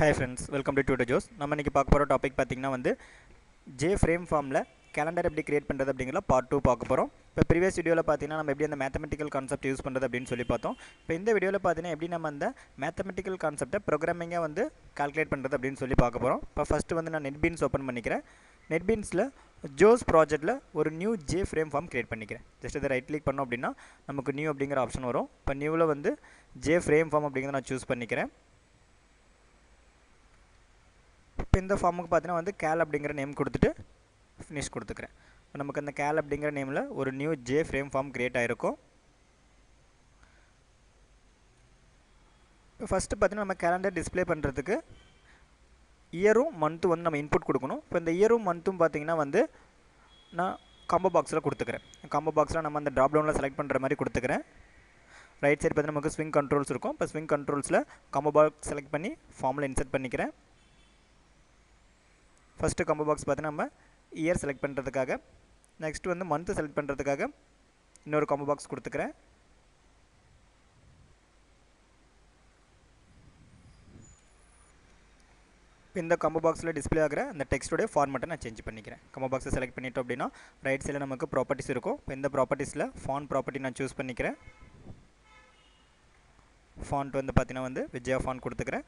Hi friends, welcome to tutor Joes. நம்ம இன்றைக்கி பார்க்க போகிற டாபிக் பார்த்திங்கன்னா வந்து ஜே ஃப்ரேம் ஃபார்மில் கேலண்டர் எப்படி கிரியேட் பண்ணுறது அப்படிங்கிற பார்ட் 2 பார்க்க போகிறோம். இப்போ ப்ரீவியஸ் வீடியோவில் பார்த்தீங்கன்னா நம்ம எப்படி அந்த மேத்தமெட்டிக்கல் கான்செப்ட் யூஸ் பண்ணுறது அப்படின்னு சொல்லி பார்த்தோம். இப்போ இந்த வீடியோவில் பார்த்தீங்கன்னா எப்படி நம்ம அந்த மேத்தமெட்டிக்கல் கான்செப்டை ப்ரோக்ராமிங்காக வந்து கால்குலேட் பண்ணுறது அப்படின்னு சொல்லி பார்க்க போகிறோம். இப்போ ஃபஸ்ட்டு வந்து நான் நெட்பீன்ஸ் ஓப்பன் பண்ணிக்கிறேன். நெட்பீன்ஸில் ஜோஸ் ப்ராஜெக்ட்டில் ஒரு new J frame form create பண்ணிக்கிறேன். ஜஸ்ட் இதை ரைட் கிளிக் பண்ணோம் அப்படின்னா நமக்கு நியூ அப்படிங்கிற ஆப்ஷன் வரும். இப்போ நியூவில் வந்து ஜே ஃப்ரேம் ஃபார்ம் அப்படிங்கிறத நான் சூஸ் பண்ணிக்கிறேன். இப்போ இந்த ஃபார்முக்கு பார்த்தீங்கன்னா வந்து கேல் அப்படிங்கிற நேம் கொடுத்துட்டு ஃபினிஷ் கொடுத்துக்கிறேன். இப்போ நமக்கு அந்த கேல் அப்படிங்கிற நேமில் ஒரு new J frame form create ஆகிருக்கும். இப்போ ஃபஸ்ட்டு பார்த்தீங்கன்னா நம்ம கேலண்டர் டிஸ்பிளே பண்ணுறதுக்கு இயரும் மந்த்தும் வந்து நம்ம இன்புட் கொடுக்கணும். இப்போ இந்த இயரும் மந்த்தும் பார்த்தீங்கன்னா வந்து நான் காம்போ பாக்ஸில் கொடுத்துக்கிறேன். காம்போ பாக்ஸில் நம்ம அந்த ட்ராப் டவுனில் செலக்ட் பண்ணுற மாதிரி கொடுத்துக்கிறேன். ரைட் சைடு பார்த்தீங்கன்னா நமக்கு ஸ்விங் கண்ட்ரோல்ஸ் இருக்கும். இப்போ ஸ்விங் கண்ட்ரோல்ஸில் காம்போ பாக்ஸ் செலக்ட் பண்ணி ஃபார்மில் இன்சர்ட் பண்ணிக்கிறேன். ஃபஸ்ட்டு காம்போ பாக்ஸ் பார்த்தீங்கன்னா நம்ம இயர் செலக்ட் பண்ணுறதுக்காக, நெக்ஸ்ட் வந்து மந்த்து செலக்ட் பண்ணுறதுக்காக இன்னொரு காம்போ பாக்ஸ் கொடுத்துக்கிறேன். இந்த காம்போ பாக்ஸில் டிஸ்பிளே ஆகிற அந்த டெக்ஸ்டோடைய ஃபார்மேட்டை நான் சேஞ்ச் பண்ணிக்கிறேன். காம்போ பாக்ஸை செலக்ட் பண்ணிட்டோம் அப்படின்னா ரைட் சைடில் நமக்கு ப்ராப்பர்ட்டிஸ் இருக்கும். இப்போ இந்த ப்ராப்பர்ட்டிஸில் ஃபாண்ட் ப்ராப்பர்ட்டி நான் சூஸ் பண்ணிக்கிறேன். ஃபாண்ட் வந்து பார்த்தீங்கன்னா வந்து விஜயா ஃபாண்ட் கொடுத்துக்கிறேன்.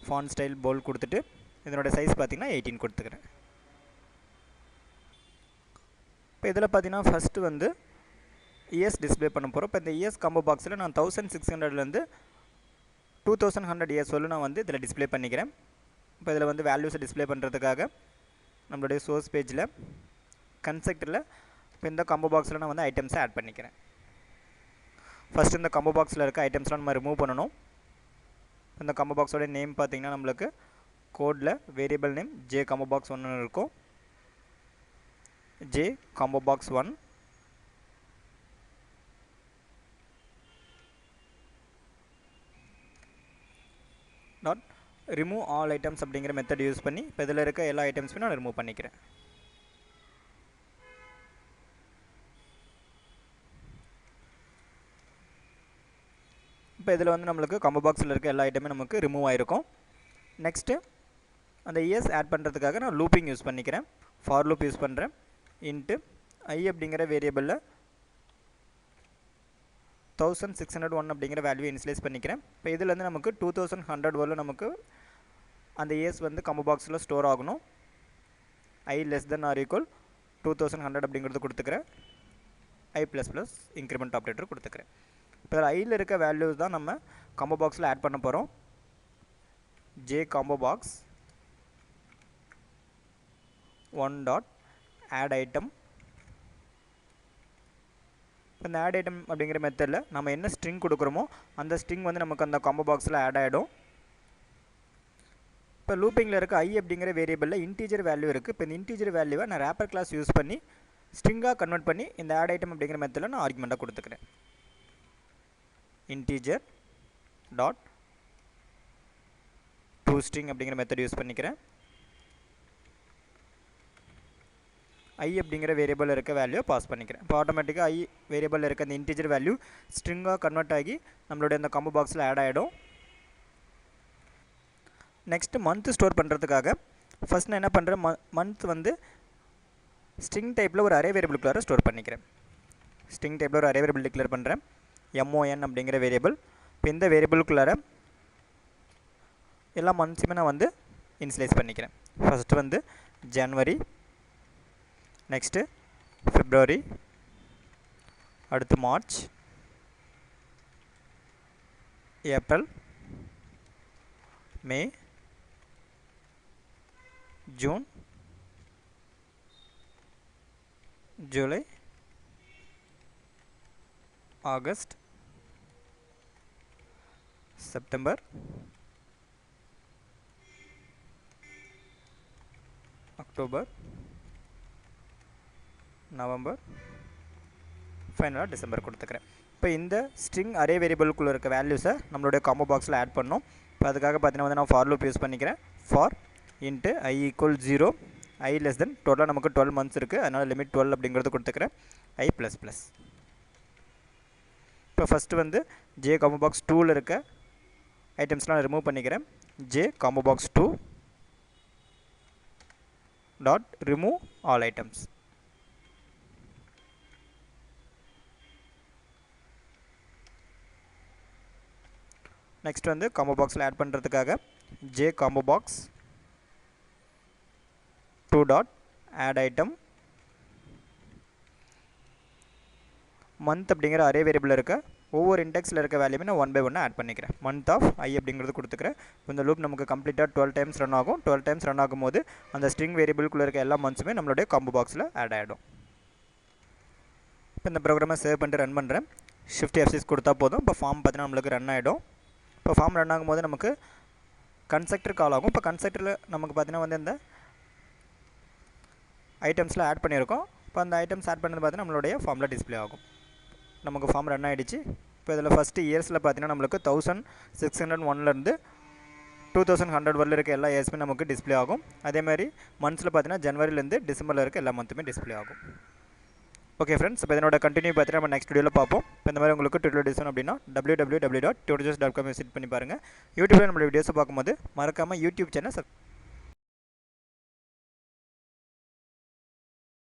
ஃபாண்ட் ஸ்டைல் போல்ட் கொடுத்துட்டு இதனோட சைஸ் பார்த்தீங்கன்னா 18 கொடுத்துக்கிறேன். இப்போ இதில் பார்த்தீங்கன்னா ஃபஸ்ட்டு வந்து இயர்ஸ் டிஸ்பிளே பண்ண போகிறோம். இப்போ இந்த இயர்ஸ் காம்போ பாக்ஸில் நான் 1600லேருந்து 2100 இயர்ஸ் சொல்லி நான் வந்து இதில் டிஸ்பிளே பண்ணிக்கிறேன். இப்போ இதில் வந்து வேல்யூஸை டிஸ்பிளே பண்ணுறதுக்காக நம்மளுடைய சோர்ஸ் பேஜில் கன்செப்டில் இப்போ இந்த காம்போ பாக்ஸில் நான் வந்து ஐட்டம்ஸை ஆட் பண்ணிக்கிறேன். ஃபஸ்ட்டு இந்த காம்போ பாக்ஸில் இருக்க ஐட்டம்ஸ்லாம் நம்ம ரிமூவ் பண்ணணும். இந்த காம்போ பாக்ஸோட நேம் பார்த்திங்கன்னா நம்மளுக்கு கோடில் variable name J combo box 1 இருக்கும். J combo box 1 dot remove all items அப்படிங்கிற மெத்தட் யூஸ் பண்ணி இப்போ இதில் இருக்க எல்லா ஐட்டம்ஸுமே நான் ரிமூவ் பண்ணிக்கிறேன். இப்போ இதில் வந்து நம்மளுக்கு காம்போ பாக்ஸில் இருக்க எல்லா ஐட்டமே நமக்கு ரிமூவ் ஆகிருக்கும். நெக்ஸ்ட்டு அந்த இயர்ஸ் ஆட் பண்ணுறதுக்காக நான் லூப்பிங் யூஸ் பண்ணிக்கிறேன். ஃபார் லூப் யூஸ் பண்ணுறேன். இன்ட்டு ஐ அப்படிங்கிற வேரியபிளில் 1601 அப்படிங்கிற வேல்யூ இனிஷியலைஸ் பண்ணிக்கிறேன். இப்போ இதில் வந்து நமக்கு 2100 வரலும் நமக்கு அந்த இயர்ஸ் வந்து காம்போ பாக்ஸில் ஸ்டோர் ஆகணும். ஐ லெஸ் தென் ஆர் ஈக்குவல் 2100 அப்படிங்கிறது கொடுத்துக்கிறேன். ஐ ப்ளஸ் ப்ளஸ் இன்க்ரிமெண்ட் ஆப்ரேட்டர் கொடுத்துக்கிறேன். இப்போ இதில் ஐயில் இருக்க வேல்யூஸ் தான் நம்ம காம்போ பாக்ஸில் ஆட் பண்ண போகிறோம். J combo box 1 dot add item. இப்போ இந்த ஆட் ஐட்டம் அப்படிங்கிற மெத்தடில் நம்ம என்ன ஸ்ட்ரிங் கொடுக்குறோமோ அந்த ஸ்ட்ரிங் வந்து நமக்கு அந்த காம்போ பாக்ஸில் ஆட் ஆகிடும். இப்போ லூப்பிங்கில் இருக்க ஐ அப்படிங்கிற வேரியபிளில் இன்டீஜர் வேல்யூ இருக்குது. இப்போ இந்த இன்டீஜர் வேல்யூவை நான் ரேப்பர் கிளாஸ் யூஸ் பண்ணி ஸ்ட்ரிங்காக கன்வெர்ட் பண்ணி இந்த ஆட் ஐட்டம் அப்படிங்கிற மெத்தடில் நான் ஆர்குமெண்ட்டாக கொடுத்துக்கிறேன். இன்டீஜர் டாட் டு ஸ்ட்ரிங் அப்படிங்கிற மெத்தட் யூஸ் பண்ணிக்கிறேன். ஐ அப்படிங்கிற வேரியபிள் இருக்க வேல்யூ பாஸ் பண்ணிக்கிறேன். இப்போ ஆட்டோமேட்டிக்காக ஐ வேரியபிள் இருக்க அந்த இன்டீஜர் வேல்யூ ஸ்ட்ரிங்காக கன்வெர்ட் ஆகி நம்மளுடைய அந்த காம்போ பாக்ஸில் ஆட் ஆகிடும். நெக்ஸ்ட்டு மந்த்து ஸ்டோர் பண்ணுறதுக்காக ஃபஸ்ட் நான் என்ன பண்ணுறேன், மந்த் வந்து ஸ்ட்ரிங் டைப்பில் ஒரு அரே வேரியபிளுக்குள்ளார ஸ்டோர் பண்ணிக்கிறேன். ஸ்ட்ரிங் டைப்பில் ஒரு அரே வேரியபிள் டிக்ளேர் பண்ணுறேன். MON அப்படிங்கிற வேரியபிள். இப்போ இந்த வேரியபிளுக்குள்ளார எல்லா மந்த்ஸுமே நான் வந்து இனிஷியலைஸ் பண்ணிக்கிறேன். ஃபஸ்ட்டு வந்து ஜனவரி, நெக்ஸ்ட்டு பிப்ரவரி, அடுத்து March, April, May, June, July, August, September, October, November, ஃபைனலாக டிசம்பர் கொடுத்துக்கிறேன். இப்போ இந்த ஸ்ட்ரிங் அரே வேரியபிளுக்குள்ளே இருக்க வேல்யூஸை நம்மளுடைய காம்போ பாக்ஸில் ஆட் பண்ணோம். இப்போ அதுக்காக பார்த்தீங்கன்னா வந்து நான் ஃபார் லூப் யூஸ் பண்ணிக்கிறேன். For into I equal 0, I less than டோட்டலாக நமக்கு 12 மந்த்ஸ் இருக்குது, அதனால் லிமிட் 12 அப்படிங்கிறது கொடுத்துக்கிறேன். ஐ ப்ளஸ் ப்ளஸ். இப்போ ஃபஸ்ட்டு வந்து ஜே காம்போ பாக்ஸ் 2ல் இருக்க ஐட்டம்ஸ்லாம் நான் ரிமூவ் பண்ணிக்கிறேன். j combo box 2 dot remove all items. Next வந்து காம்போ பாக்ஸில் ஆட் பண்ணுறதுக்காக j combo box 2 dot add item. Month அப்படிங்கிற அரே வேரியபிள் இருக்க ஒவ்வொரு இண்டெக்ஸில் இருக்க வேல்யூமே நான் 1 by 1 ஆட் பண்ணிக்கிறேன். மந்த் ஆஃப் ஐ அப்படிங்கிறது கொடுத்துக்கிறேன். இந்த லூப் நமக்கு கம்ப்ளீட்டாக 12 டைம்ஸ் ரன் ஆகும். 12 டைம்ஸ் ரன் ஆகும்போது அந்த ஸ்ட்ரிங் வேரியபிள்குள்ளே இருக்க எல்லா மந்த்ஸுமே நம்மளுடைய காம்போ பாக்ஸில் ஆட் ஆகிடும். இப்போ இந்த ப்ரோக்ராமை சேவ் பண்ணிட்டு ரன் பண்ணுறேன். ஷிஃப்ட் F6 கொடுத்தா போதும். இப்போ ஃபார்ம் பார்த்தீங்கன்னா நம்மளுக்கு ரன் ஆகிடும். இப்போ ஃபார்ம் ரன் ஆகும்போது நமக்கு கன்ஸ்ட்ரக்டர் கால் ஆகும். இப்போ கன்ஸ்ட்ரக்டரில் நமக்கு பார்த்தீங்கன்னா வந்து இந்த ஐட்டம்ஸில் ஆட் பண்ணியிருக்கோம். இப்போ அந்த ஐட்டம்ஸ் ஆட் பண்ணது பார்த்தீங்கன்னா நம்மளுடைய ஃபார்மில் டிஸ்பிளே ஆகும். நமக்கு ஃபார்ம் ரன் ஆகிடுச்சு. இப்போ இதில் ஃபஸ்ட்டு இயர்ஸில் பார்த்தீங்கன்னா நம்மளுக்கு 1601லேருந்து 2100 வரல இருக்க எல்லா இயர்ஸுமே நமக்கு டிஸ்பிளே ஆகும். அதேமாதிரி மந்த்ஸில் பார்த்தீங்கன்னா ஜனவரிலேருந்து டிசம்பரில் இருக்க எல்லா மந்த்துமே டிஸ்பிளே ஆகும். ஓகே ஃப்ரெண்ட்ஸ், இப்போ இதனோட கண்டினியூ பார்த்தீங்கன்னா நம்ம நெக்ஸ்ட் வீடியோவில் பார்ப்போம். இப்போ இந்த மாதிரி உங்களுக்கு ட்விட்டர் டிசன் அப்படின்னா www.tutorials.com விசிட் பண்ணி பாருங்கள். யூடியூப்பில் நம்மளோட வீடியோஸை பார்க்கும்போது மறக்காமல் யூடியூப் சேனல்